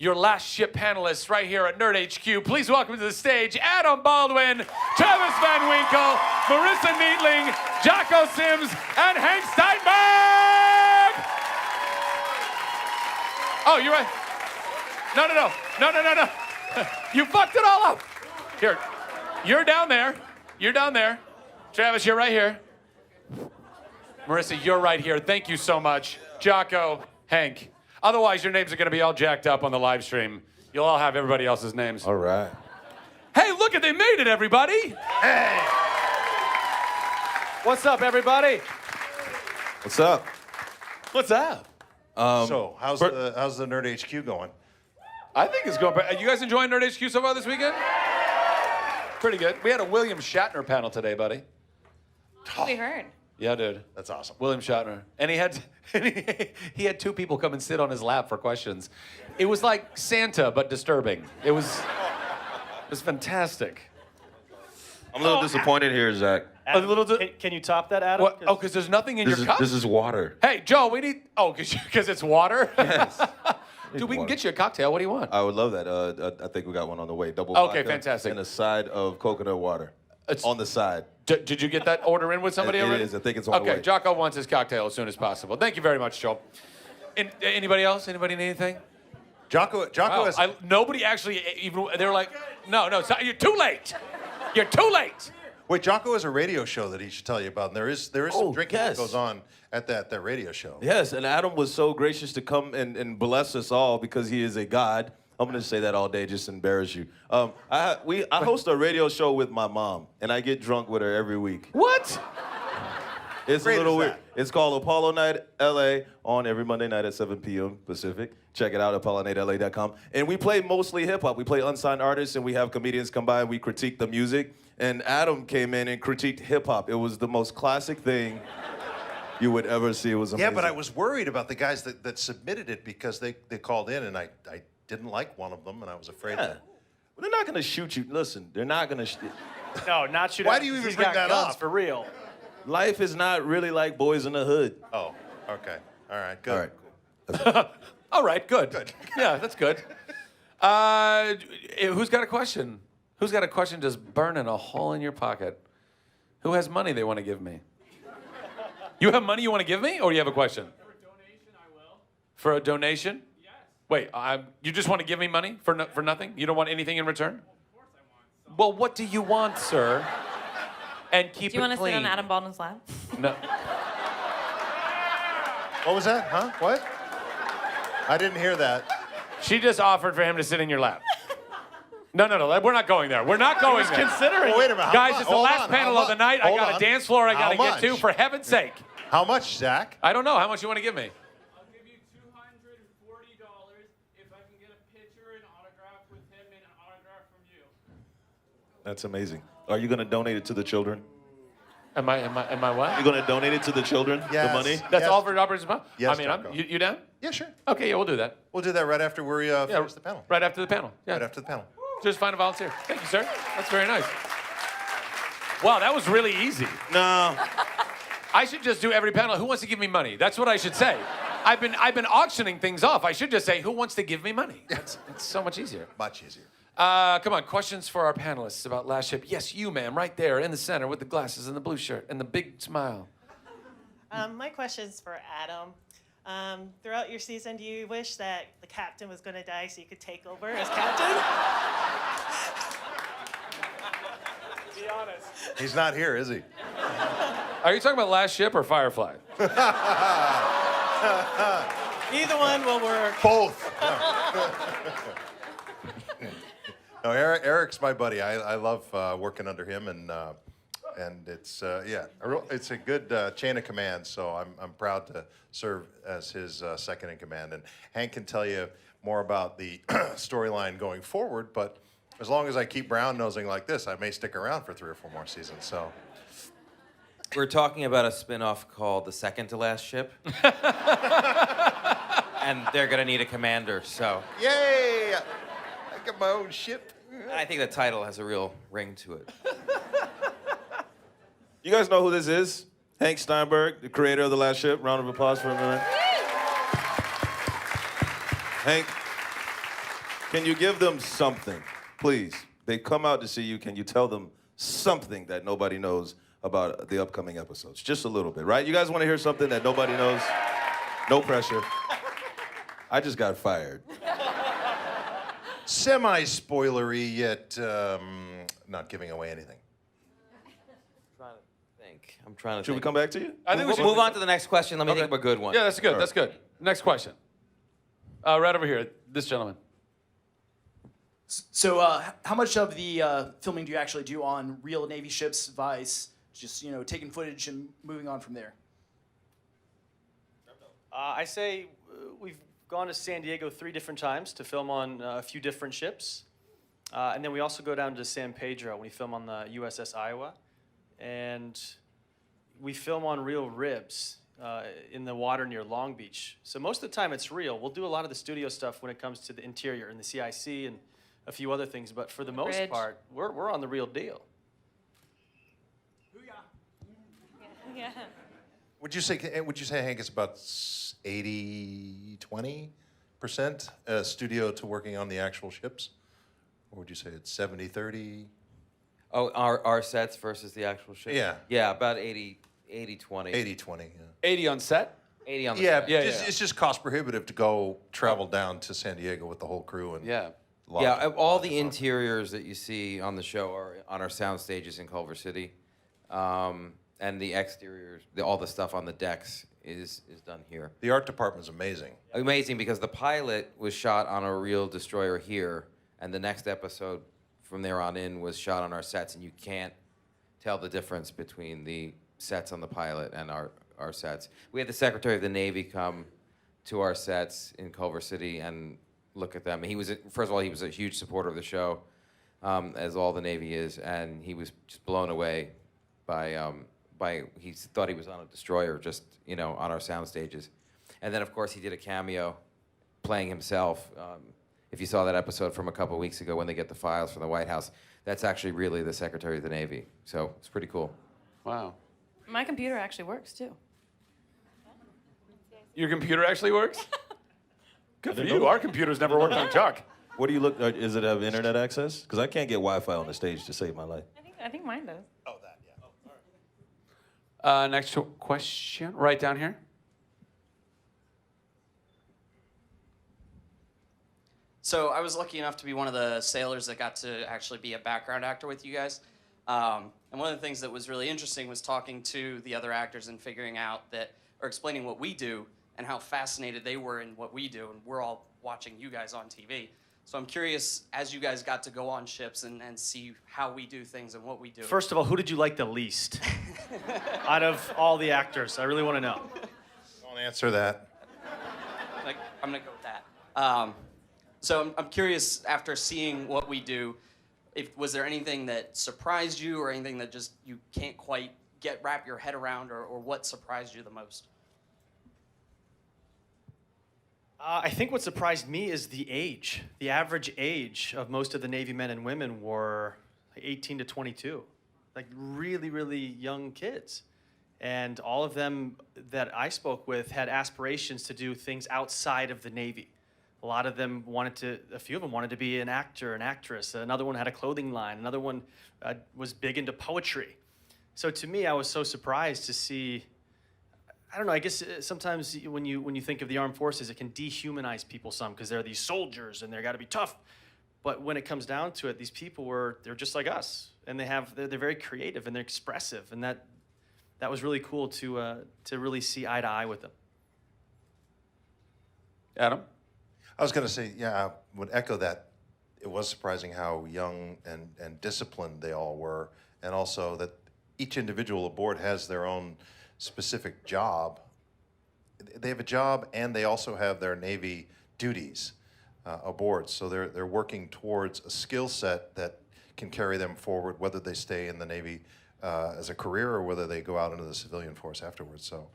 your last ship panelists right here at Nerd HQ. Please welcome to the stage Adam Baldwin, Travis Van Winkle, Marissa Neatling, Jocko Sims, and Hank Steinberg! Oh, you're right. No. You fucked it all up. Here, you're down there. You're down there. Travis, you're right here. Marissa, you're right here. Thank you so much. Jocko, Hank. Otherwise, your names are going to be all jacked up on the live stream. You'll all have everybody else's names. All right. Hey, look at they made it, everybody. Hey. What's up, everybody? What's up? What's up? So, how's the Nerd HQ going? I think it's going. Are you guys enjoying Nerd HQ so far this weekend? Pretty good. We had a William Shatner panel today, buddy. We heard. Yeah, dude. That's awesome. William Shatner. And he had two people come and sit on his lap for questions. It was like Santa, but disturbing. It was fantastic. I'm a little disappointed here, Zach. A little Can you top that, Adam? What? Oh, because there's nothing in your cup? This is water. Hey, Joe, we need... Oh, because it's water? Yes. Dude, we can get you a cocktail. What do you want? I would love that. I think we got one on the way. Double Okay, vodka fantastic. And a side of coconut water. It's- on the side. Did you get that order in with somebody It already? is. I think it's on the way. Okay, Jocko wants his cocktail as soon as possible. Thank you very much, Joe. Anybody else? Anybody need anything? Jocko Wow, has... nobody actually even... They're like, no, you're too late. You're too late. Wait, Jocko has a radio show that he should tell you about, and there is some drinking yes. that goes on at that radio show. Yes, and Adam was so gracious to come and bless us all because he is a god. I'm going to say that all day just to embarrass you. I host a radio show with my mom, and I get drunk with her every week. What? It's Great a little is weird. that? It's called Apollo Night LA on every Monday night at 7 p.m. Pacific. Check it out at ApolloNightLA.com. And we play mostly hip-hop. We play unsigned artists, and we have comedians come by, and we critique the music. And Adam came in and critiqued hip-hop. It was the most classic thing you would ever see. It was amazing. Yeah, but I was worried about the guys that submitted it because they called in, and I didn't like one of them, and I was afraid Yeah. that... Well, they're not going to shoot you. Listen, they're not going to... No, not shoot. Why at do you him, even he's bring got that guns up? For real. Life is not really like Boys in the Hood. Oh, okay. All right, good. All right. All right, good. Yeah, that's good. Who's got a question? Who's got a question just burning a hole in your pocket? Who has money they want to give me? You have money you want to give me, or you have a question? For a donation, I will. For a donation? Yes. Wait, you just want to give me money for nothing? You don't want anything in return? Of course I want. So Well, what do you want, sir? And keep Do you it want to clean. sit on Adam Baldwin's lap? No. What was that? Huh? What? I didn't hear that. She just offered for him to sit in your lap. No, we're not going there. We're not going there. Considering. Well, wait a minute. Guys, it's the last panel of the night. I Hold got on. a dance floor I got to How get to, much? for heaven's sake. How much, Zach? I don't know. How much you want to give me? I'll give you $240 if I can get a picture and autograph with him and an autograph from you. That's amazing. Are you going to donate it to the children? Am I what? You're going to donate it to the children? Yes. The money? That's Yes. all for Operations Pub? Yes, I mean, Jocko. you down? Yeah, sure. Okay, yeah, we'll do that. We'll do that right after we finish the panel. Right after the panel. Yeah. Right after the panel. Just find a volunteer. Thank you, sir. That's very nice. Wow, that was really easy. No. I should just do every panel. Who wants to give me money? That's what I should say. I've been auctioning things off. I should just say, who wants to give me money? It's so much easier. Much easier. Come on, questions for our panelists about Last Ship. Yes, you, ma'am, right there in the center with the glasses and the blue shirt and the big smile. My question's for Adam. Throughout your season, do you wish that the captain was going to die so you could take over as captain? Be honest. He's not here, is he? Are you talking about Last Ship or Firefly? Either one will work. Both. No, Eric's my buddy. I love working under him, and it's it's a good chain of command. So I'm proud to serve as his second in command. And Hank can tell you more about the storyline going forward. But as long as I keep brown nosing like this, I may stick around for 3 or 4 more seasons. So We're talking about a spin-off called The Second to Last Ship. And they're gonna need a commander, so yay! I got my own ship. I think the title has a real ring to it. You guys know who this is? Hank Steinberg, the creator of The Last Ship. Round of applause for him. Hank, Can you give them something, please? They come out to see you. Can you tell them something that nobody knows about the upcoming episodes? Just a little bit, right? You guys want to hear something that nobody knows? No pressure. I just got fired. Semi-spoilery, yet not giving away anything. I'm trying to Should we think. come back to you? I think we should Move on to the next question. Let me think of a good one. Yeah, that's good. All That's good. Next question. Right over here, this gentleman. So, how much of the filming do you actually do on real Navy ships, Vice, just taking footage and moving on from there? I say we've gone to San Diego 3 different times to film on a few different ships. And then we also go down to San Pedro when we film on the USS Iowa. And we film on real ribs in the water near Long Beach. So most of the time it's real. We'll do a lot of the studio stuff when it comes to the interior and the CIC and a few other things. But for the most Bridge. part, we're on the real deal. Yeah. Would you say, Hank, it's about 80-20% studio to working on the actual ships? Or would you say it's 70-30? Oh, our sets versus the actual ship? Yeah. Yeah, about 80-20. 80-20, yeah. 80 on set? 80 on the Yeah, set. Yeah, it's just cost prohibitive to go travel down to San Diego with the whole crew and Yeah. Yeah, all the interiors that you see on the show are on our sound stages in Culver City. And the exteriors, all the stuff on the decks is done here. The art department's amazing. Amazing, because the pilot was shot on a real destroyer here, and the next episode from there on in was shot on our sets, and you can't tell the difference between the sets on the pilot and our sets. We had the Secretary of the Navy come to our sets in Culver City and look at them. He was, first of all, he was a huge supporter of the show, as all the Navy is, and he was just blown away by he thought he was on a destroyer, just on our sound stages. And then of course he did a cameo playing himself. If you saw that episode from a couple weeks ago when they get the files from the White House, that's actually really the Secretary of the Navy. So it's pretty cool. Wow. My computer actually works too. Your computer actually works? Good for didn't you. know Our computers never worked on Chuck. What do you look? Does it have internet access? Because I can't get Wi-Fi on the stage to save my life. I think mine does. Oh, that, yeah. Next question, right down here. So I was lucky enough to be one of the sailors that got to actually be a background actor with you guys. And one of the things that was really interesting was talking to the other actors and figuring out that, or explaining what we do and how fascinated they were in what we do. And we're all watching you guys on TV. So I'm curious, as you guys got to go on ships and see how we do things and what we do. First of all, who did you like the least out of all the actors? I really want to know. Don't answer that. Like, I'm going to go with that. So I'm curious, after seeing what we do, was there anything that surprised you or anything that just you can't quite wrap your head around, or what surprised you the most? I think what surprised me is the age. The average age of most of the Navy men and women were 18 to 22. Like really, really young kids. And all of them that I spoke with had aspirations to do things outside of the Navy. A lot of them a few of them wanted to be an actor, an actress. Another one had a clothing line. Another one was big into poetry. So to me, I was so surprised to see, I don't know, I guess sometimes when you think of the armed forces, it can dehumanize people some because they're these soldiers and they've got to be tough. But when it comes down to it, these people they're just like us. And they're very creative and they're expressive. And that was really cool to really see eye to eye with them. Adam? I was going to say, yeah, I would echo that. It was surprising how young and disciplined they all were, and also that each individual aboard has their own specific job. They have a job, and they also have their Navy duties aboard. So they're working towards a skill set that can carry them forward, whether they stay in the Navy as a career or whether they go out into the civilian force afterwards. So,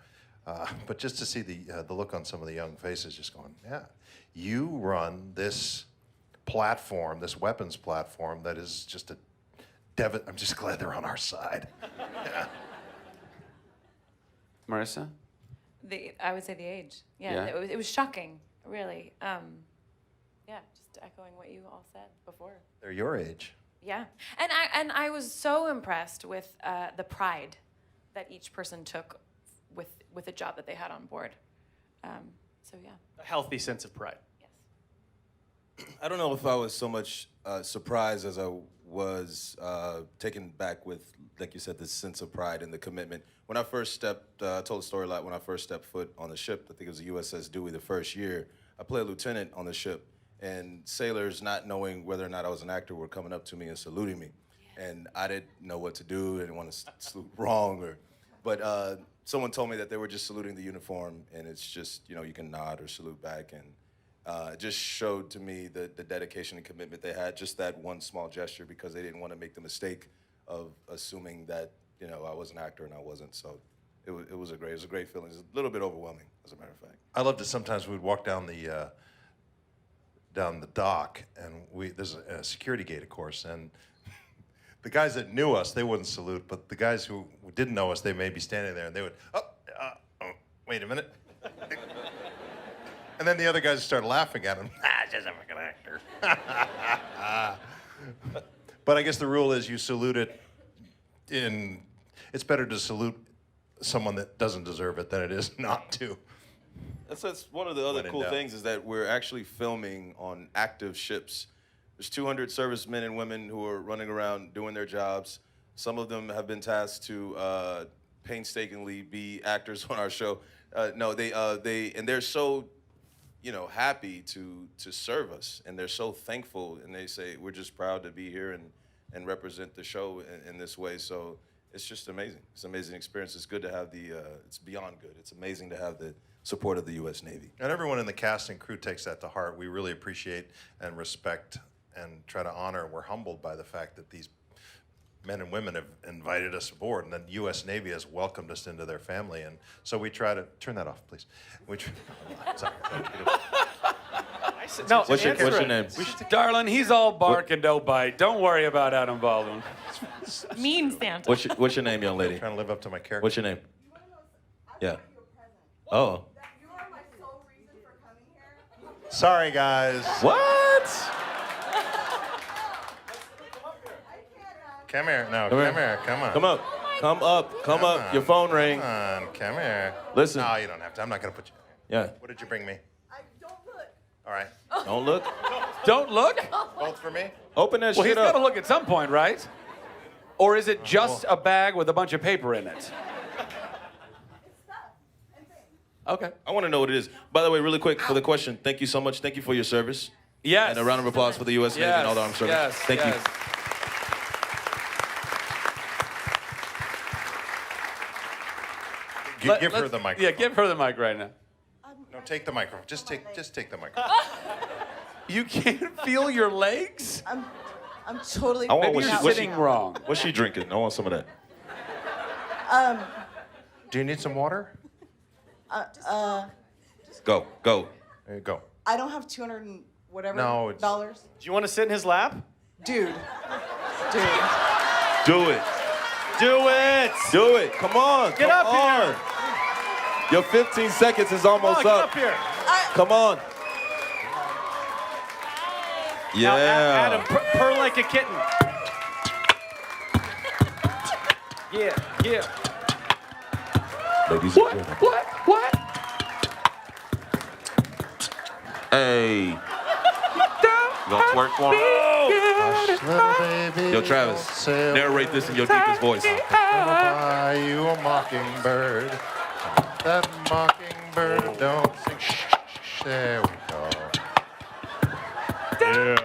but just to see the look on some of the young faces, just going, yeah, you run this platform, this weapons platform that is just I'm just glad they're on our side. Yeah. I would say the age. Yeah, Yeah. It was shocking, really. yeah, just echoing what you all said before. They're your age. Yeah, and I was so impressed with the pride that each person took with the job that they had on board. So yeah. A healthy sense of pride. Yes. I don't know if I was so much surprised as I was taken back with, like you said, this sense of pride and the commitment. When I first stepped, I told the story a lot, when I first stepped foot on the ship, I think it was the USS Dewey the first year, I played a lieutenant on the ship, and sailors, not knowing whether or not I was an actor, were coming up to me and saluting me. And I didn't know what to do, didn't want to salute wrong, but someone told me that they were just saluting the uniform, and it's just, you can nod or salute back, and it just showed to me the dedication and commitment they had, just that one small gesture, because they didn't want to make the mistake of assuming that, I was an actor and I wasn't. So it was a great feeling. It was a little bit overwhelming, as a matter of fact. I loved it. Sometimes we'd walk down the dock, and there's a security gate, of course, and the guys that knew us, they wouldn't salute, but the guys who didn't know us, they may be standing there, and they would, wait a minute. And then the other guys started laughing at him. It's just a fucking actor. But I guess the rule is you salute it it's better to salute someone that doesn't deserve it than it is not to. That's one of the other cool things, is that we're actually filming on active ships. There's 200 servicemen and women who are running around doing their jobs. Some of them have been tasked to painstakingly be actors on our show. They're so, happy to serve us, and they're so thankful, and they say, we're just proud to be here and represent the show in this way. So it's just amazing. It's an amazing experience. It's good to have it's beyond good. It's amazing to have the support of the U.S. Navy. And everyone in the cast and crew takes that to heart. We really appreciate and respect and try to honor. We're humbled by the fact that these men and women have invited us aboard, and the U.S. Navy has welcomed us into their family. And so we try to turn that off, please. Sorry. No, What's your name? Darling, he's all bark and no bite. Don't worry about Adam Baldwin. Mean Santa. What's your name, young lady? Trying to live up to my character. What's your name? Yeah. Oh. You are my sole reason for coming here. Sorry, guys. What? Come here. No, come here. Come on. Come up. Come up. Come up. Your phone ring. Come on. Come here. Listen. No, you don't have to. I'm not going to put you in. Yeah. What did you bring me? I don't look. All right. Don't look. Don't look? Both for me? Open that Well, he's shit got up. to look at some point, right? Or is it just a bag with a bunch of paper in it? It's stuff and things. Okay. I want to know what it is. By the way, really quick for the question, thank you so much. Thank you for your service. Yes. And a round of applause for the U.S. Navy and all the armed services. Yes. Thank you. Give her the microphone. Yeah, give her the mic right now. No, take the microphone. Just take the microphone. You can't feel your legs? I'm totally. I want Maybe you're sitting wrong. What's she drinking? I want some of that. Do you need some water? Go. There you go. I don't have 200 and whatever No, it's- dollars. Do you want to sit in his lap? Dude. Do it. Do it! Do it. Come on. Get up here. Your 15 seconds is almost Come on, up. get up here. Come on. Yeah. Now, Adam, purr like a kitten. Yeah. Ladies and gentlemen. What? Hey. You gonna twerk for him? Yo, Travis, narrate this in your deepest voice. Buy you a mockingbird. That mockingbird don't sing. Shh. There we go. There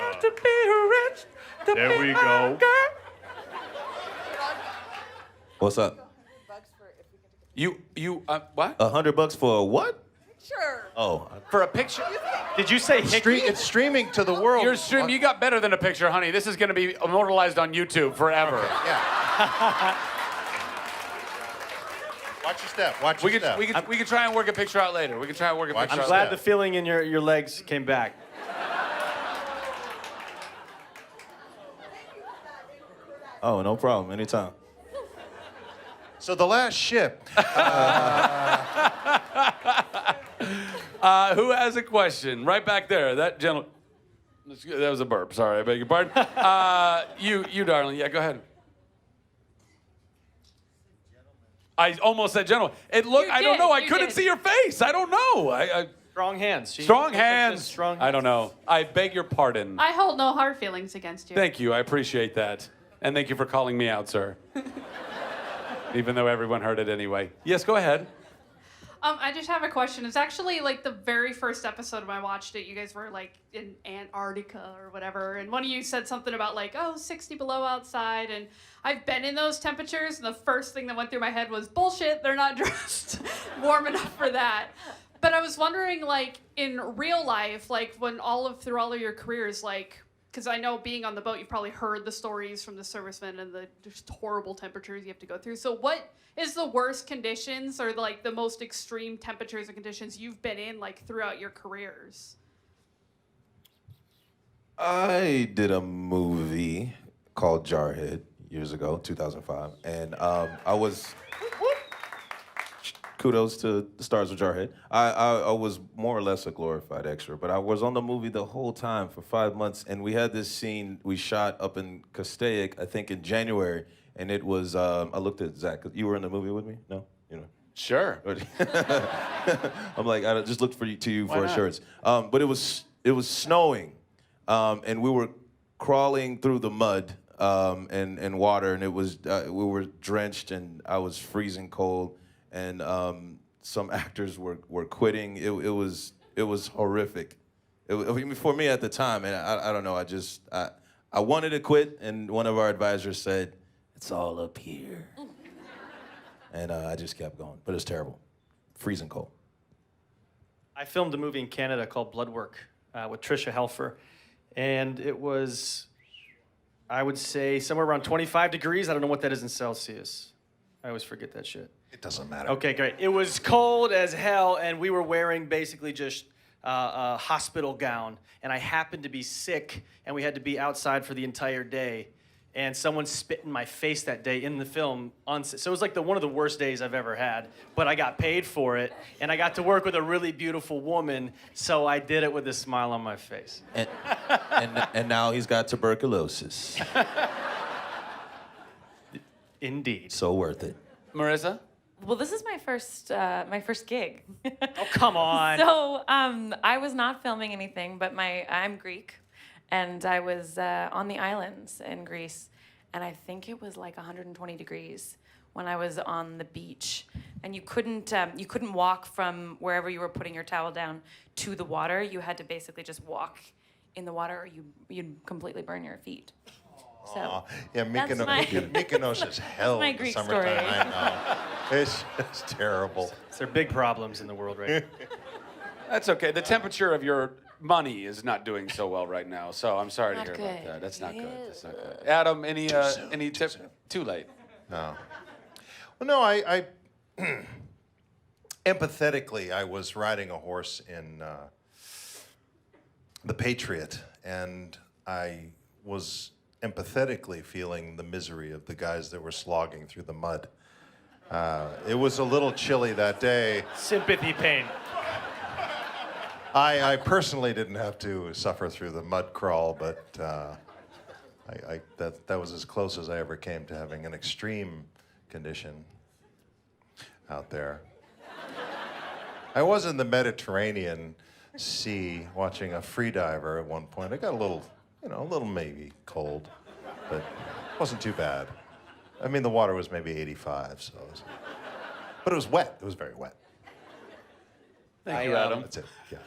we go. What's up? What? $100 for a what? Sure. Oh, For a picture? Did you say hickey? It's streaming to the world. You got better than a picture, honey. This is going to be immortalized on YouTube forever. Yeah. Watch your step. Watch your step. We could try and work a picture out later. We can try and work a Watch picture your out Glad later. the feeling in your legs came back. Oh, no problem. Anytime. So the last ship. Who has a question? Right back there, that gentleman. That was a burp. Sorry, I beg your pardon. You, darling. Yeah, go ahead. I almost said gentleman. I don't know. I couldn't see your face. I don't know. Strong hands. Strong hands. I don't know. I beg your pardon. I hold no hard feelings against you. Thank you. I appreciate that. And thank you for calling me out, sir. Even though everyone heard it anyway. Yes, go ahead. I just have a question. It's actually like the very first episode when I watched it. You guys were like in Antarctica or whatever, and one of you said something about like, 60 below outside, and I've been in those temperatures, and the first thing that went through my head was bullshit. They're not dressed warm enough for that. But I was wondering, like in real life, like through all of your careers, like. Because I know being on the boat, you've probably heard the stories from the servicemen and the just horrible temperatures you have to go through. So what is the worst conditions or like the most extreme temperatures and conditions you've been in like throughout your careers? I did a movie called Jarhead years ago, 2005, and I was. Kudos to the stars of Jarhead. I was more or less a glorified extra, but I was on the movie the whole time for 5 months, and we had this scene we shot up in Castaic, I think in January, and it was, I looked at Zach, you were in the movie with me? No? You know. Sure. I'm like, I just looked for you for assurance. But it was snowing, and we were crawling through the mud and water, and it was, we were drenched, and I was freezing cold. And some actors were quitting. It was horrific. I mean, for me at the time, and I don't know. I wanted to quit, and one of our advisors said, "It's all up here," and I just kept going. But it's terrible, freezing cold. I filmed a movie in Canada called Blood Work with Tricia Helfer, and it was, I would say, somewhere around 25 degrees. I don't know what that is in Celsius. I always forget that shit. It doesn't matter. Okay, great. It was cold as hell, and we were wearing basically just a hospital gown, and I happened to be sick, and we had to be outside for the entire day, and someone spit in my face that day in the film. So it was like one of the worst days I've ever had, but I got paid for it, and I got to work with a really beautiful woman, so I did it with a smile on my face. And now he's got tuberculosis. Indeed. So worth it. Marissa? Well, this is my first gig. Oh, come on. So I was not filming anything, but I'm Greek, and I was on the islands in Greece, and I think it was like 120 degrees when I was on the beach, and you couldn't walk from wherever you were putting your towel down to the water. You had to basically just walk in the water, or you'd completely burn your feet. So yeah, Mykonos is hell my in the Greek summertime. story. I know. It's terrible. There are big problems in the world right now. That's okay. The temperature of your money is not doing so well right now, so I'm sorry to hear about that. That's not good. That's not good. Adam, any tip? Too late. No. Well, no, I empathetically, I was riding a horse in The Patriot, and I was empathetically feeling the misery of the guys that were slogging through the mud. It was a little chilly that day. Sympathy pain. I personally didn't have to suffer through the mud crawl, but that was as close as I ever came to having an extreme condition out there. I was in the Mediterranean Sea watching a freediver at one point. I got a little maybe cold, but it wasn't too bad. I mean, the water was maybe 85, so but it was wet. It was very wet. Thank you, Adam. That's it, yeah.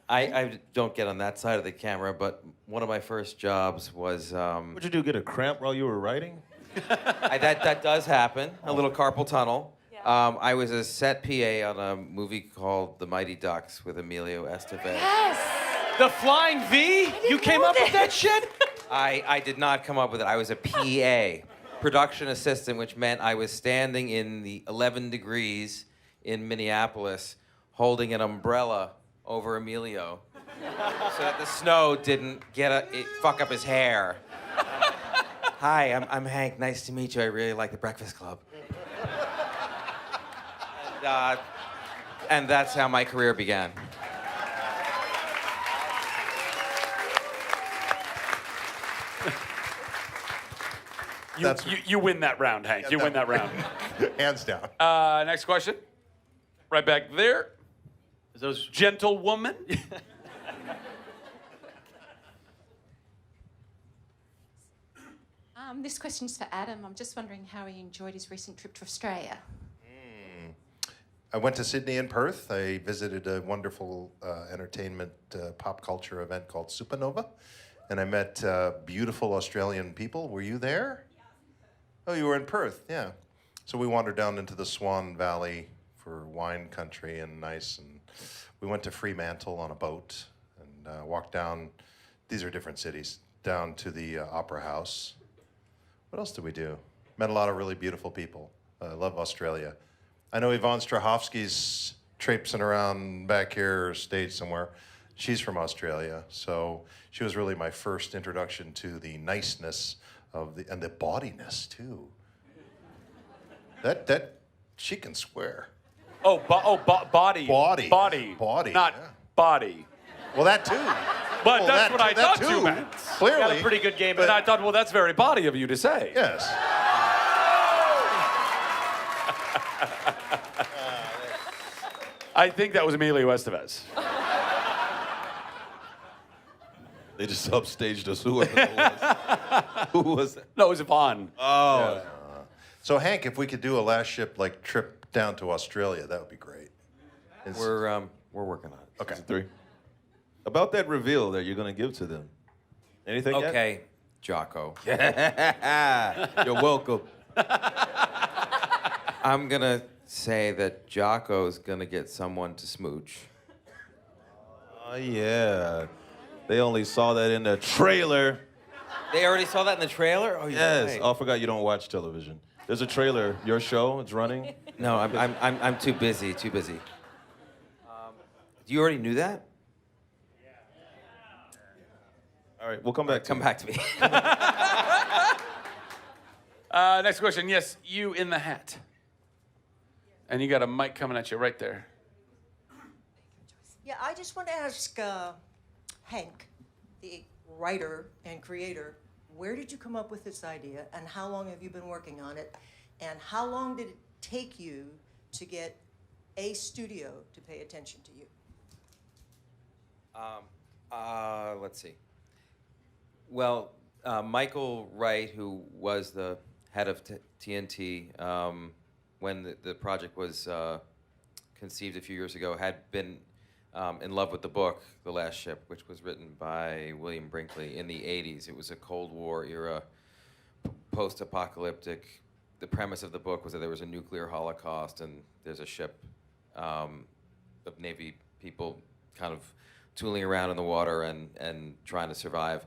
I don't get on that side of the camera, but one of my first jobs was... What'd you do, get a cramp while you were writing? that does happen, a little carpal tunnel. Yeah. I was a set PA on a movie called The Mighty Ducks with Emilio Estevez. Yes. The Flying V? You came up with that shit? I did not come up with it. I was a PA, production assistant, which meant I was standing in the 11 degrees in Minneapolis holding an umbrella over Emilio so that the snow didn't fuck up his hair. Hi, I'm Hank. Nice to meet you. I really like the Breakfast Club. And that's how my career began. You win that round, Hank. You win that round. Hands down. Next question. Right back there. Those gentlewoman. This question's for Adam. I'm just wondering how he enjoyed his recent trip to Australia. I went to Sydney and Perth. I visited a wonderful entertainment pop culture event called Supernova. And I met beautiful Australian people. Were you there? Oh, you were in Perth, yeah. So we wandered down into the Swan Valley for wine country and nice. And we went to Fremantle on a boat and walked down, these are different cities, down to the Opera House. What else did we do? Met a lot of really beautiful people. I love Australia. I know Yvonne Strahovski's traipsing around back here, stage somewhere. She's from Australia, so she was really my first introduction to the niceness of and the bodiness too. That she can swear. Body. Body. Not yeah. body. Well, that too. But Well, that's what I that thought you too, meant. Clearly. got a pretty good game, And I thought, well, that's very body of you to say. Yes. I think that was Emilio Estevez. They just upstaged us. Whoever that was. Who was that? No, it was Yvonne. Oh. Yeah. So Hank, if we could do a last ship like trip down to Australia, that would be great. We're working on it. Okay. Season 3. About that reveal that you're going to give to them. Anything yet? Okay, Jocko. You're welcome. I'm going to say that Jocko's going to get someone to smooch. Oh, yeah. They only saw that in the trailer. They already saw that in the trailer? Oh, Yes. right. Oh, I forgot you don't watch television. There's a trailer. Your show, it's running. No, I'm too busy. You already knew that? All right, we'll come back. Come back to me. Next question. Yes, you in the hat. And you got a mic coming at you right there. Yeah, I just want to ask Hank, the writer and creator, where did you come up with this idea and how long have you been working on it? And how long did it take you to get a studio to pay attention to you? Let's see. Well, Michael Wright, who was the head of TNT when the project was conceived a few years ago, had been in love with the book, The Last Ship, which was written by William Brinkley in the 80s. It was a Cold War era, post-apocalyptic. The premise of the book was that there was a nuclear holocaust and there's a ship of Navy people kind of tooling around in the water and trying to survive.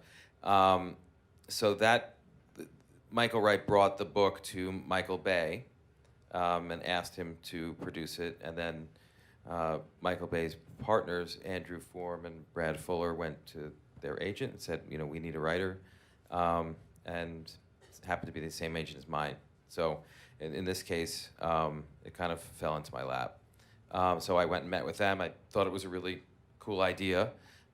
So that Michael Wright brought the book to Michael Bay and asked him to produce it. And then Michael Bay's partners, Andrew Form and Brad Fuller, went to their agent and said, we need a writer. And it happened to be the same agent as mine. So in this case, it kind of fell into my lap. So I went and met with them. I thought it was a really cool idea.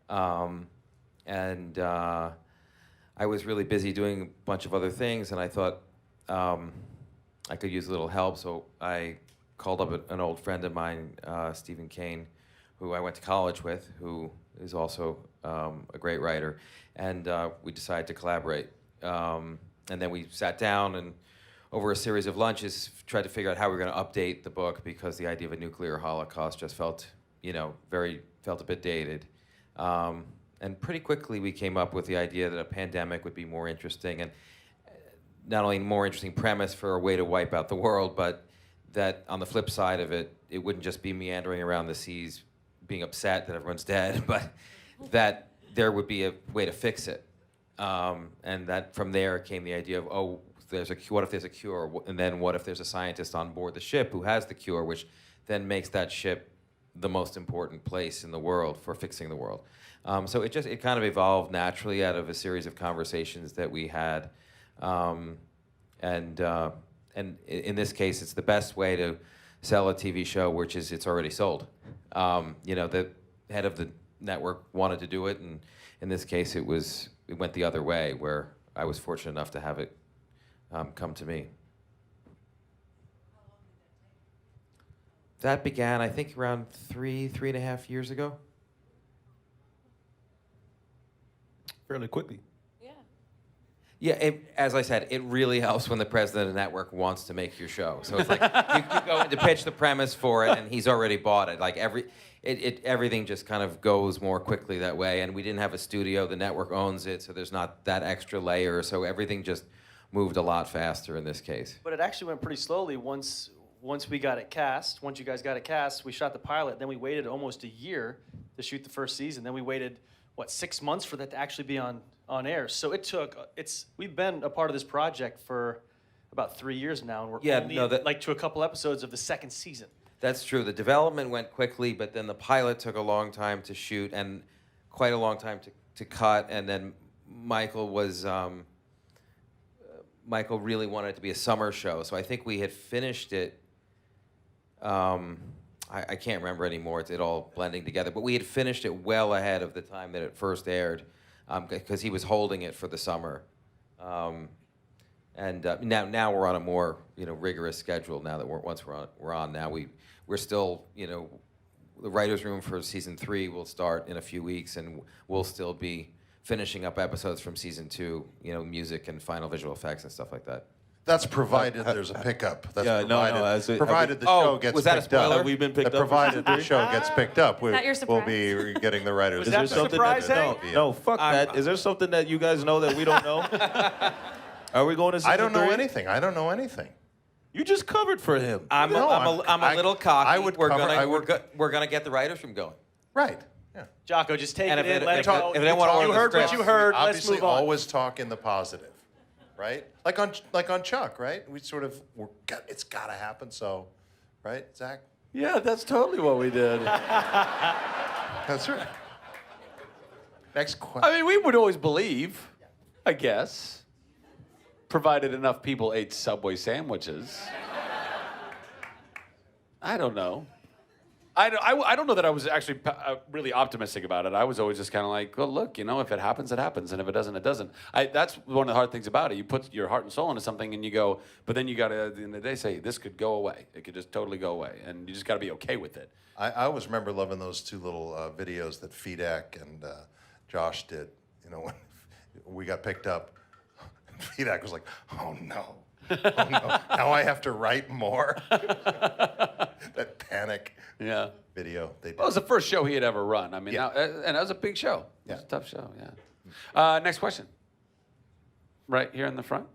And I was really busy doing a bunch of other things, and I thought I could use a little help. So I called up an old friend of mine, Stephen Kane, who I went to college with, who is also a great writer. And we decided to collaborate. And then we sat down and over a series of lunches tried to figure out how we were going to update the book, because the idea of a nuclear holocaust just felt, felt a bit dated. And pretty quickly we came up with the idea that a pandemic would be more interesting, and not only more interesting premise for a way to wipe out the world, but that on the flip side of it, it wouldn't just be meandering around the seas being upset that everyone's dead, but that there would be a way to fix it. And that from there came the idea of, what if there's a cure? And then what if there's a scientist on board the ship who has the cure, which then makes that ship the most important place in the world for fixing the world. So it kind of evolved naturally out of a series of conversations that we had. And in this case, it's the best way to sell a TV show, which is it's already sold. The head of the network wanted to do it, and in this case, it went the other way, where I was fortunate enough to have it come to me. That began, I think, around 3.5 years ago. Fairly quickly. Yeah, as I said, it really helps when the president of the network wants to make your show. So it's like you go in to pitch the premise for it, and he's already bought it. Like everything just kind of goes more quickly that way. And we didn't have a studio; the network owns it, so there's not that extra layer. So everything just moved a lot faster in this case. But it actually went pretty slowly once we got it cast. Once you guys got it cast, we shot the pilot. Then we waited almost a year to shoot the first season. Then we waited 6 months for that to actually be on air. So we've been a part of this project for about 3 years now, and we're only to a couple episodes of the second season. That's true. The development went quickly, but then the pilot took a long time to shoot and quite a long time to cut. And then Michael really wanted it to be a summer show. So I think we had finished it. I can't remember anymore. It's all blending together. But we had finished it well ahead of the time that it first aired, because he was holding it for the summer. Now we're on a more rigorous schedule. Now that we're on now, we're still the writers' room for season 3 will start in a few weeks, and we'll still be finishing up episodes from season 2. Music and final visual effects and stuff like that. That's provided there's a pickup. That's provided the Oh, show gets was that a picked up. spoiler? Have we been picked up? Provided the show gets picked up, that your we'll surprise? be getting the writers. Was that Is there something surprise, no, fuck that. Is there something that you guys know that we don't know? Are we going to season I don't know 3? anything. I don't know anything. You just covered for him. I'm a little cocky. We're gonna get the writers room going. Right. Yeah. Jocko, just take And it if in. it- Let if it it- go. if they wanna order You the heard what script. you heard. Let's Obviously, move on. always talk in the positive, right? Like on Chuck, right? We sort of it's got to happen. So, right, Zach? Yeah, that's totally what we did. That's right. Next question. I mean, we would always believe, I guess, provided enough people ate Subway sandwiches. I don't know. I don't know that I was actually really optimistic about it. I was always just kind of like, well, look, if it happens, it happens, and if it doesn't, it doesn't. That's one of the hard things about it. You put your heart and soul into something, and you go, but then you got to, at the end of the day, say, this could go away. It could just totally go away, and you just got to be okay with it. I always remember loving those 2 little videos that Fedak and Josh did. When we got picked up, Fedak was like, "Oh no, oh no! Now I have to write more." That panic. Yeah. Video they did. Well, it was the first show he had ever run. I mean, Yeah. and that was a big show. It was Yeah. a tough show. Yeah. Next question. Right here in the front.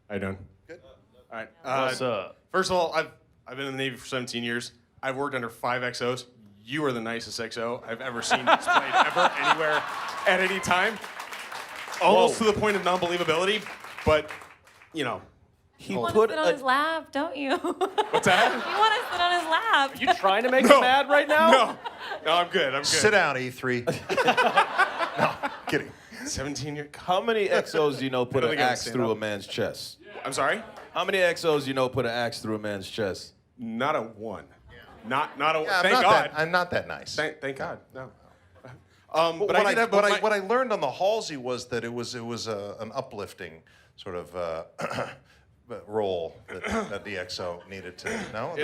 How you doing? Good. All right. What's up? First of all, I've been in the Navy for 17 years. I've worked under 5 XOs. You are the nicest XO I've ever seen displayed ever, anywhere, at any time. Almost to the point of non-believability, but, You want to sit on his lap, don't you? What's that? You want to sit on his lap. Are you trying to make him mad right now? No, I'm good. Sit down, E3. No, kidding. 17 years. How many XOs do you know put I don't an think I can axe stand through up. a man's chest? I'm sorry? How many XOs do you know put an axe through a man's chest? Not a one. Not a one. Yeah, Thank God. I'm not that nice. Thank God. No. But But I did have. but my- what I learned on the Halsey was that it was an uplifting sort of role that the XO needed to. No,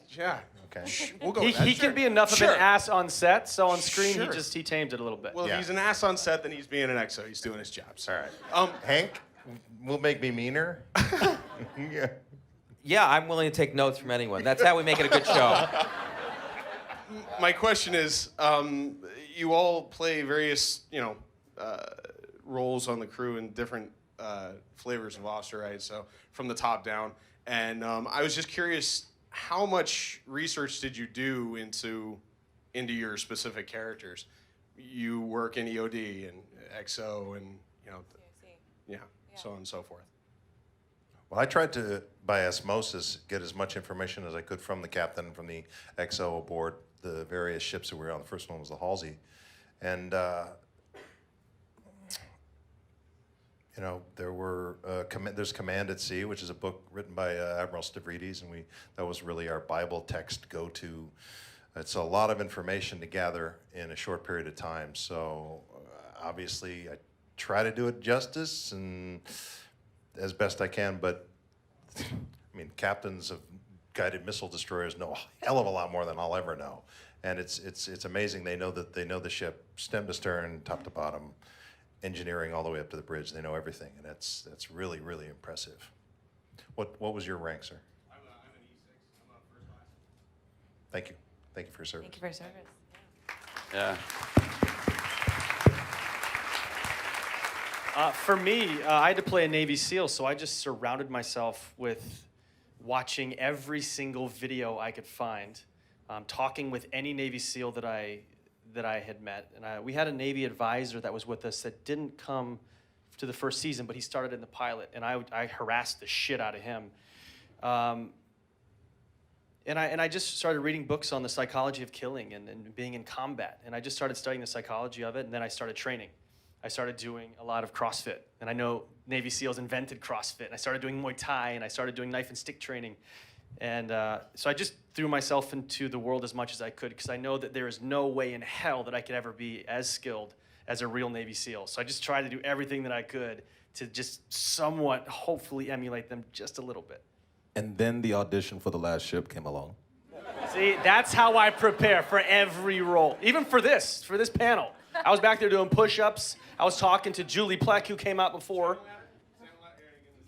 Yeah. okay. We'll go He with that. can be enough of Sure. an ass on set, so on screen Sure. he tamed it a little bit. Well, Yeah. if he's an ass on set, then he's being an XO. He's doing his job. All right. Hank will make me meaner. Yeah. Yeah, I'm willing to take notes from anyone. That's how we make it a good show. My question is, you all play various, roles on the crew in different flavors of officer, right? So from the top down, and I was just curious, how much research did you do into your specific characters? You work in EOD and XO, and so on and so forth. Well, I tried to, by osmosis, get as much information as I could from the captain and from the XO aboard the various ships that we were on. The first one was the Halsey. And, there's Command at Sea, which is a book written by Admiral Stavridis, and that was really our Bible text go-to it's a lot of information to gather in a short period of time. So obviously I try to do it justice and as best I can, but I mean, captains of guided missile destroyers know a hell of a lot more than I'll ever know. And it's amazing. They know the ship stem to stern, top to bottom, engineering all the way up to the bridge. They know everything, and that's really, really impressive. What was your rank, sir? I'm an E6. I'm a first class. Thank you. Thank you for your service. Thank you for your service. Yeah. For me, I had to play a Navy SEAL, so I just surrounded myself with watching every single video I could find, talking with any Navy SEAL that I had met. And we had a Navy advisor that was with us that didn't come to the first season, but he started in the pilot, and I harassed the shit out of him. And I just started reading books on the psychology of killing and being in combat. And I just started studying the psychology of it, and then I started training. I started doing a lot of CrossFit. And I know Navy SEALs invented CrossFit. And I started doing Muay Thai, and I started doing knife and stick training. And so I just threw myself into the world as much as I could, because I know that there is no way in hell that I could ever be as skilled as a real Navy SEAL. So I just tried to do everything that I could to just somewhat, hopefully, emulate them just a little bit. And then the audition for The Last Ship came along. See, that's how I prepare for every role. Even for this panel. I was back there doing push-ups. I was talking to Julie Pleck, who came out before.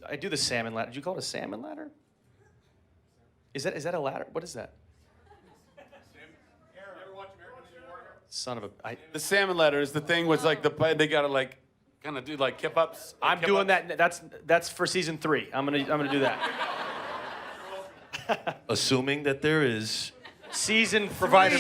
I do the salmon ladder. Did you call it a salmon ladder? Is that a ladder? What is that? Son of a... The salmon ladder is the thing was like they gotta like kind of do like kip ups. I'm doing that. That's for season 3. I'm gonna do that. Assuming that there is season provided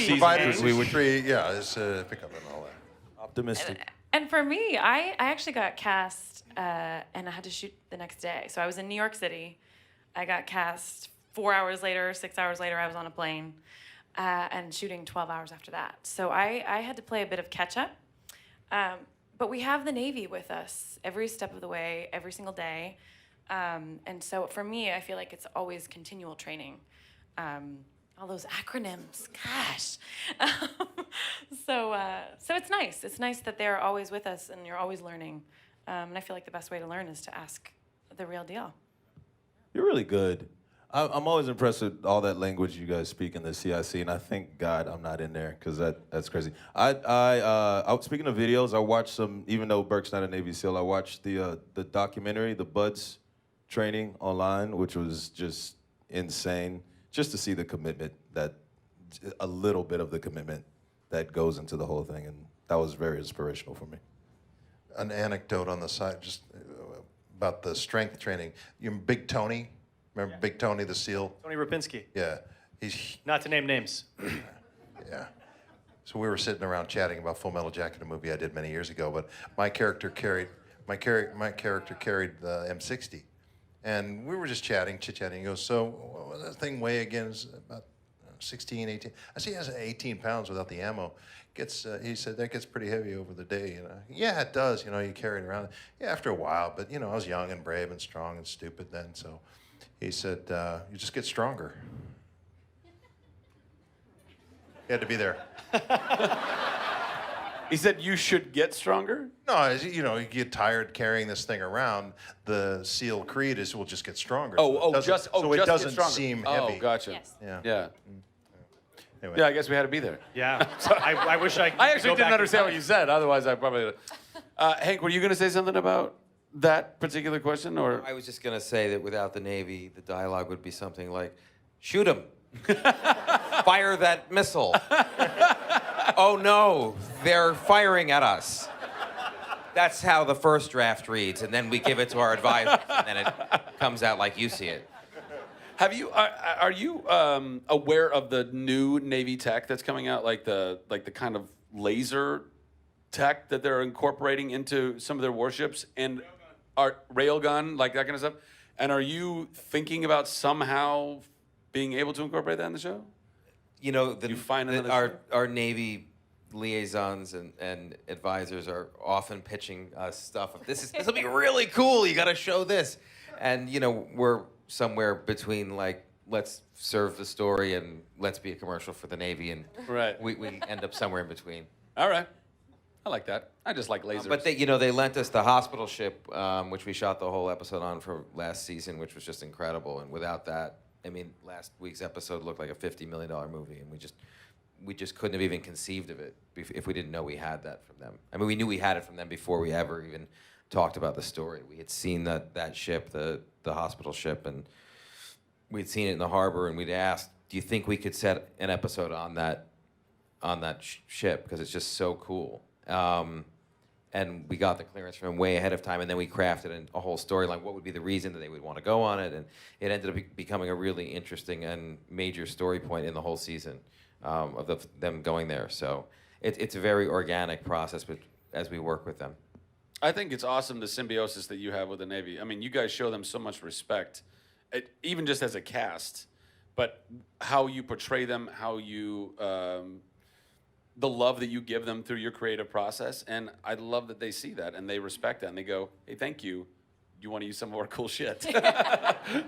we would 3, yeah, it's pickup and all that. Optimistic. And for me, I actually got cast and I had to shoot the next day. So I was in New York City. I got cast 4 hours later, 6 hours later, I was on a plane and shooting 12 hours after that. So I had to play a bit of catch up. But we have the Navy with us every step of the way, every single day. And so for me, I feel like it's always continual training. All those acronyms, gosh. So it's nice. It's nice that they're always with us and you're always learning. And I feel like the best way to learn is to ask the real deal. You're really good. I'm always impressed with all that language you guys speak in the CIC, and I thank God I'm not in there, because that's crazy. Speaking of videos, I watched some, even though Burke's not a Navy SEAL, I watched the documentary, the Buds training online, which was just insane, just to see the commitment, a little bit of the commitment that goes into the whole thing, and that was very inspirational for me. An anecdote on the side, just about the strength training. You Big Tony? Remember Big Tony the SEAL? Tony Rapinski. Yeah. He's not to name names. Yeah. So we were sitting around chatting about Full Metal Jacket, a movie I did many years ago, but my character carried the M60. And we were just chit-chatting. He goes, so what does that thing weigh again? It's about 16, 18. I see it has 18 pounds without the ammo. He said, that gets pretty heavy over the day. Yeah, it does. You carry it around. Yeah, after a while. But, I was young and brave and strong and stupid then. So he said, you just get stronger. He had to be there. He said you should get stronger? No, you get tired carrying this thing around. The SEAL creed is we'll just get stronger. Just it get doesn't stronger. seem heavy. Oh, gotcha. Yes. Yeah. Anyway. Yeah, I guess we had to be there. Yeah. I wish I could I actually go didn't back understand in what time. you said. Otherwise, I probably. Hank, were you going to say something about that particular question, or? I was just going to say that without the Navy, the dialogue would be something like, "Shoot him, fire that missile." Oh no, they're firing at us. That's how the first draft reads, and then we give it to our advisors, and then it comes out like you see it. Have you? Are you aware of the new Navy tech that's coming out, like the kind of laser tech that they're incorporating into some of their warships, and railgun, like that kind of stuff? And are you thinking about somehow being able to incorporate that in the show? Our Navy liaisons and advisors are often pitching us stuff. This will be really cool. You got to show this, and we're somewhere between like let's serve the story and let's be a commercial for the Navy, and Right. we end up somewhere in between. All right. I like that. I just like lasers. But they lent us the hospital ship, which we shot the whole episode on for last season, which was just incredible. And without that, I mean, last week's episode looked like a $50 million movie, and we just couldn't have even conceived of it if we didn't know we had that from them. I mean, we knew we had it from them before we ever even talked about the story. We had seen that ship, the hospital ship, and we'd seen it in the harbor, and we'd asked, do you think we could set an episode on that ship, because it's just so cool. And we got the clearance from him way ahead of time, and then we crafted a whole storyline. What would be the reason that they would want to go on it? And it ended up becoming a really interesting and major story point in the whole season of them going there. So it's a very organic process as we work with them. I think it's awesome, the symbiosis that you have with the Navy. I mean, you guys show them so much respect, even just as a cast, but how you portray them, how you... the love that you give them through your creative process, and I love that they see that and they respect that and they go, hey, thank you. You want to use some of our cool shit?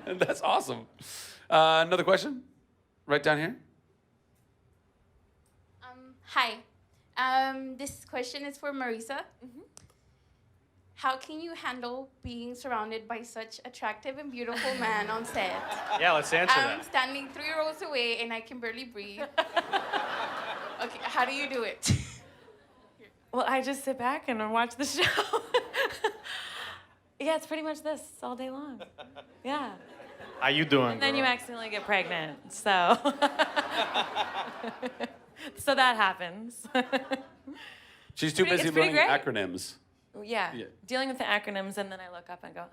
And that's awesome. Another question, right down here. Hi. This question is for Marisa. How can you handle being surrounded by such attractive and beautiful men on set? Yeah, let's answer I'm that. standing 3 rows away and I can barely breathe. Okay, how do you do it? Well, I just sit back and watch the show. Yeah, it's pretty much this all day long. Yeah. How you doing, And then girl? you accidentally get pregnant, so. So that happens. She's too busy It's pretty learning great. acronyms. Yeah, Yeah. dealing with the acronyms, and then I look up and go,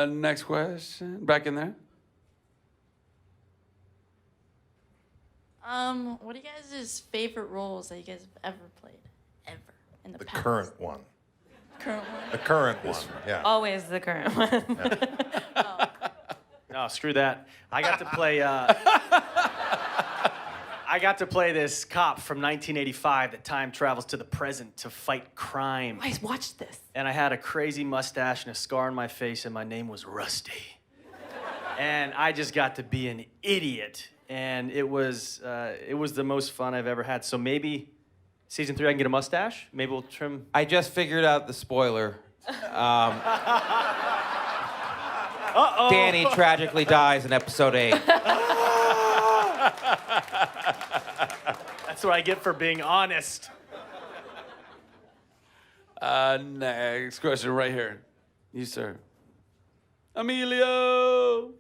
Next question, back in there. What are you guys' favorite roles that you guys have ever played? Ever in the The past? current one. Current one? The current one, yeah. Always the current one. No, screw that. I got to play. I got to play this cop from 1985 that time travels to the present to fight crime. I watched this. And I had a crazy mustache and a scar on my face, and my name was Rusty. And I just got to be an idiot, and it was the most fun I've ever had. So maybe season 3 I can get a mustache. Maybe we'll trim. I just figured out the spoiler. Uh-oh. Danny tragically dies in episode 8. That's what I get for being honest. Next question right here. You, sir. Emilio!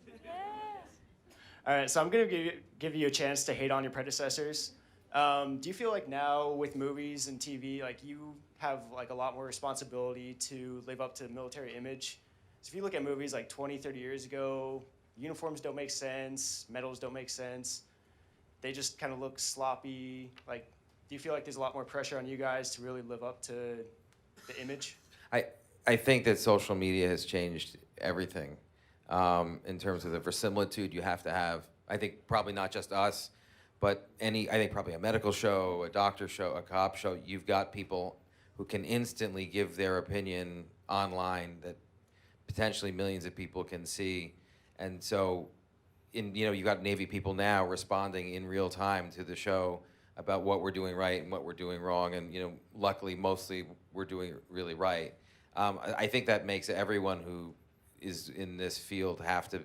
All right, so I'm going to give you a chance to hate on your predecessors. Do you feel like now with movies and TV, like you have like a lot more responsibility to live up to the military image? So if you look at movies like 20, 30 years ago, uniforms don't make sense, medals don't make sense. They just kind of look sloppy. Like, do you feel like there's a lot more pressure on you guys to really live up to the image? I think that social media has changed everything in terms of the verisimilitude you have to have. I think probably not just us, but I think probably a medical show, a doctor show, a cop show. You've got people who can instantly give their opinion online that potentially millions of people can see. And so, you got Navy people now responding in real time to the show about what we're doing right and what we're doing wrong. And, luckily, mostly we're doing really right. I think that makes everyone who is in this field have to,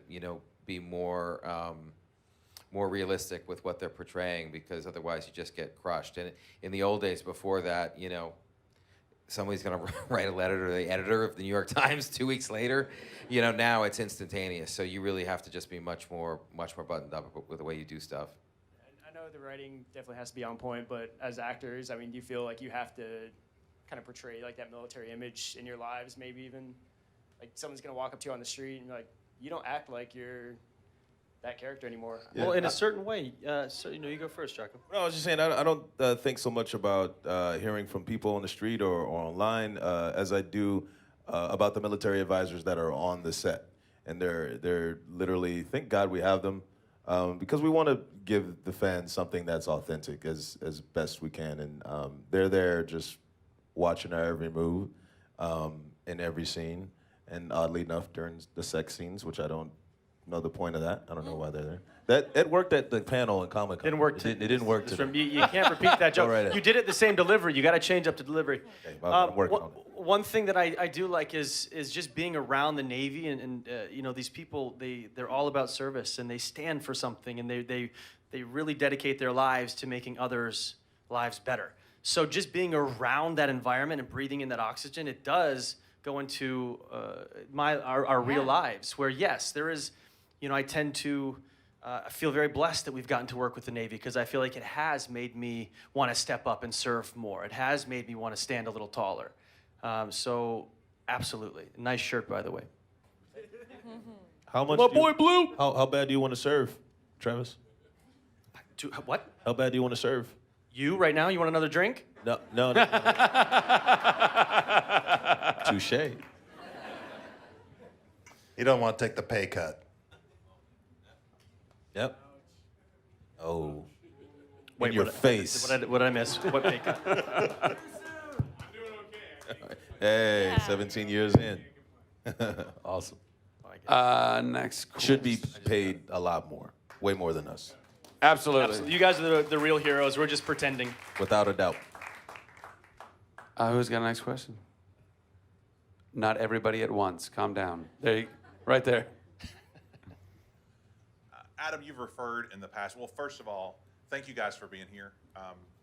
be more realistic with what they're portraying, because otherwise you just get crushed. And in the old days before that, somebody's going to write a letter to the editor of the New York Times 2 weeks later. Now it's instantaneous. So you really have to just be much more buttoned up with the way you do stuff. I know the writing definitely has to be on point, but as actors, I mean, do you feel like you have to kind of portray like that military image in your lives? Maybe even like someone's going to walk up to you on the street and be like, you don't act like you're that character anymore. Yeah. Well, in a certain way. So, you go first, Jaco. No, I was just saying, I don't think so much about hearing from people on the street or online as I do about the military advisors that are on the set. And they're literally, thank God we have them, because we want to give the fans something that's authentic as best we can. And they're there just watching our every move. in every scene, and oddly enough, during the sex scenes, which I don't know the point of that. I don't know why they're there. It worked at the panel in Comic-Con. Didn't work. It didn't work Just today. you can't repeat that joke. All right. You did it the same delivery. You got to change up the delivery. Okay, well, I'm working on it. One thing that I do like is just being around the Navy and these people, they're all about service and they stand for something and they really dedicate their lives to making others' lives better. So just being around that environment and breathing in that oxygen, it does go into our real lives where yes, there is, I tend to I feel very blessed that we've gotten to work with the Navy because I feel like it has made me want to step up and serve more. It has made me want to stand a little taller. So absolutely. Nice shirt, by the way. How much? My boy Blue. How bad do you want to serve, Travis? What? How bad do you want to serve? You right now? You want another drink? No. Touche. You don't want to take the pay cut. Yep. Oh. Wait, in your what- face. What did I miss? What make? Hey, 17 years in. Awesome. Next Should be paid a lot more. Way more than us. Absolutely. You guys are the real heroes. We're just pretending. Without a doubt. Who's got a next question? Not everybody at once. Calm down. There you, right there. Adam, you've referred in the past. Well, first of all, thank you guys for being here.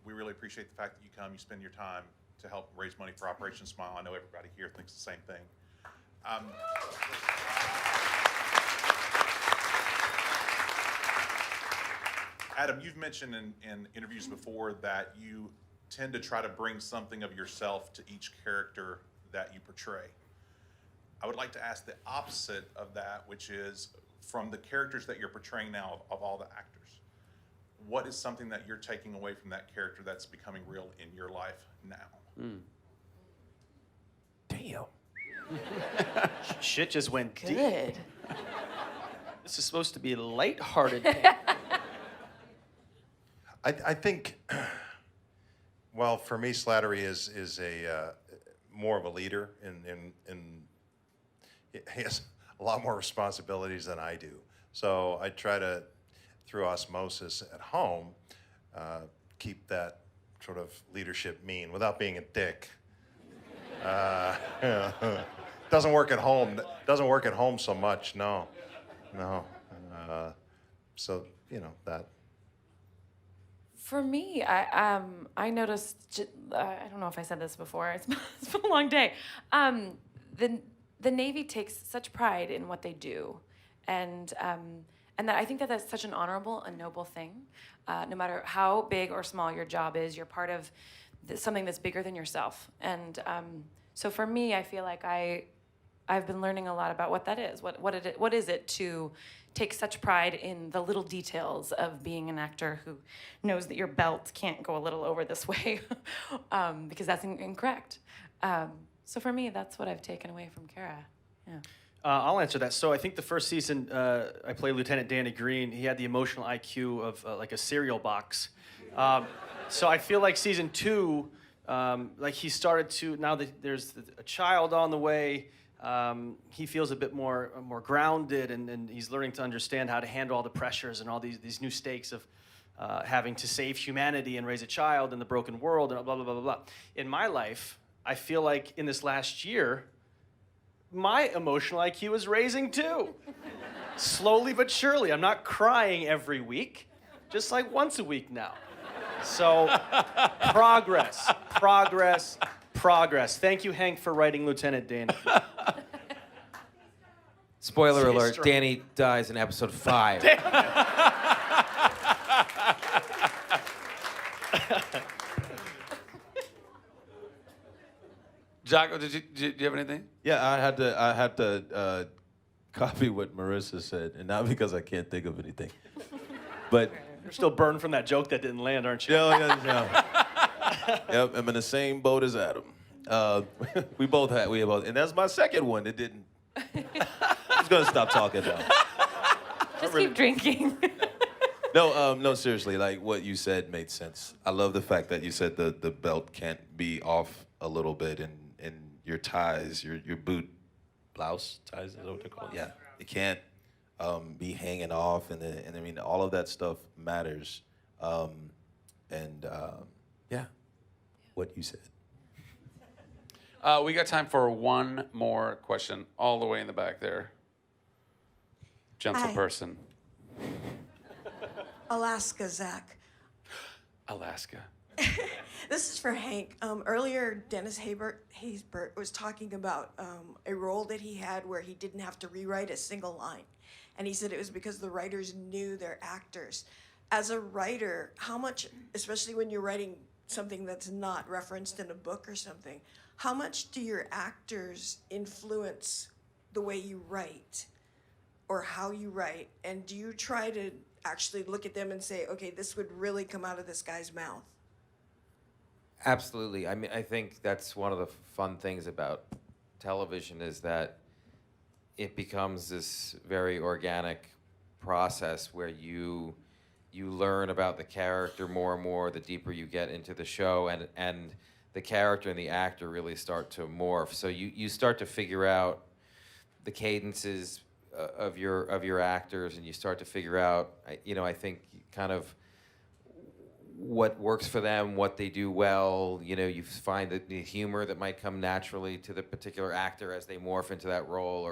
We really appreciate the fact that you come, you spend your time to help raise money for Operation Smile. I know everybody here thinks the same thing. Adam, you've mentioned in interviews before that you tend to try to bring something of yourself to each character that you portray. I would like to ask the opposite of that, which is from the characters that you're portraying now, of all the actors, what is something that you're taking away from that character that's becoming real in your life now? Damn. Shit just went deep. Good. This is supposed to be lighthearted. I think, well, for me, Slattery is a more of a leader in he has a lot more responsibilities than I do. So I try to, through osmosis at home, keep that sort of leadership mean without being a dick. Doesn't work at home. Doesn't work at home so much. No. So that. For me, I noticed. I don't know if I said this before. It's been a long day. The Navy takes such pride in what they do, and that I think that that's such an honorable and noble thing. No matter how big or small your job is, you're part of something that's bigger than yourself. And so for me, I feel like I've been learning a lot about what that is. What is it to take such pride in the little details of being an actor who knows that your belt can't go a little over this way because that's incorrect. So for me, that's what I've taken away from Kara. Yeah. I'll answer that. So I think the first season, I played Lieutenant Danny Green. He had the emotional IQ of like a cereal box. So I feel like season 2, like he started to, now that there's a child on the way, he feels a bit more grounded, and he's learning to understand how to handle all the pressures and all these new stakes of having to save humanity and raise a child in the broken world and blah, blah, blah, blah, blah. In my life, I feel like in this last year, my emotional IQ is raising too. Slowly but surely. I'm not crying every week, just like once a week now. So progress. Thank you, Hank, for writing Lieutenant Danny. Spoiler Stay alert, strong. Danny dies in episode 5. Jocko, did you have anything? Yeah, I had to copy what Marissa said, and not because I can't think of anything, but You're still burned from that joke that didn't land, aren't you? yeah. Yep, I'm in the same boat as Adam. We both, and that's my second one. It didn't. I'm just gonna stop talking now. Just keep drinking. No, seriously. Like what you said made sense. I love the fact that you said the belt can't be off a little bit, and your ties, your boot blouse ties, is that what they're called? Yeah, it can't be hanging off, and I mean all of that stuff matters. Yeah, what you said. We got time for one more question, all the way in the back there. Gentle Hi. person. Alaska, Zach. Alaska. This is for Hank. Earlier, Dennis Haysbert was talking about a role that he had where he didn't have to rewrite a single line. And he said it was because the writers knew their actors. As a writer, how much, especially when you're writing something that's not referenced in a book or something, how much do your actors influence the way you write or how you write? And do you try to actually look at them and say, okay, this would really come out of this guy's mouth? Absolutely. I mean, I think that's one of the fun things about television is that it becomes this very organic process where you learn about the character more and more the deeper you get into the show, and the character and the actor really start to morph. So you start to figure out the cadences of your actors, and you start to figure out, I think kind of what works for them, what they do well. You find the humor that might come naturally to the particular actor as they morph into that role,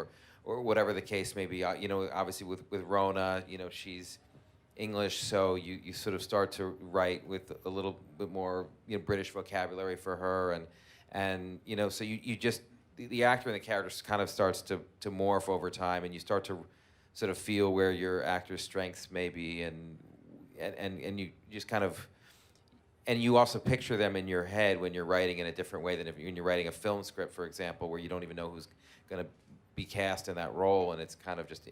or whatever the case may be. Obviously with Rona, she's English, so you sort of start to write with a little bit more British vocabulary for her, and so you just the actor and the character kind of starts to morph over time, and you start to sort of feel where your actor's strengths may be, and you just kind of, and you also picture them in your head when you're writing in a different way than when you're writing a film script, for example, where you don't even know who's going to be cast in that role, and it's kind of just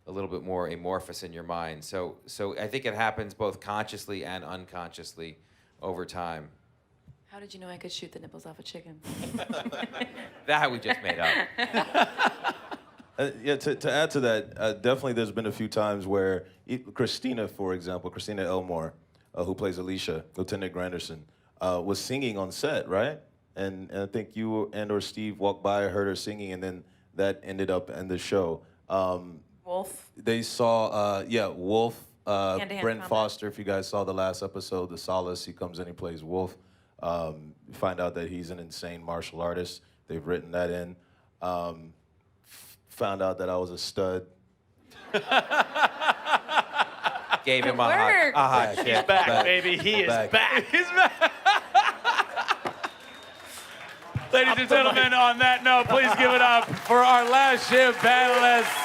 a little bit more amorphous in your mind. So I think it happens both consciously and unconsciously over time. How did you know I could shoot the nipples off a chicken? That we just made up. Yeah, to add to that, definitely there's been a few times where Christina, for example, Christina Elmore, who plays Alicia, Lieutenant Granderson, was singing on set, right? And I think you or Steve walked by, heard her singing, and then that ended up in the show. Wolf. They saw, Wolf, Hand-to-hand Brent combat. Foster, if you guys saw the last episode, The Solace, he comes in, he plays Wolf. You find out that he's an insane martial artist. They've written that in. Found out that I was a stud. Gave him It worked. a hot He's shit. back, baby. He is back. He's back. Ladies and gentlemen, on that note, please give it up for our last shift panelists.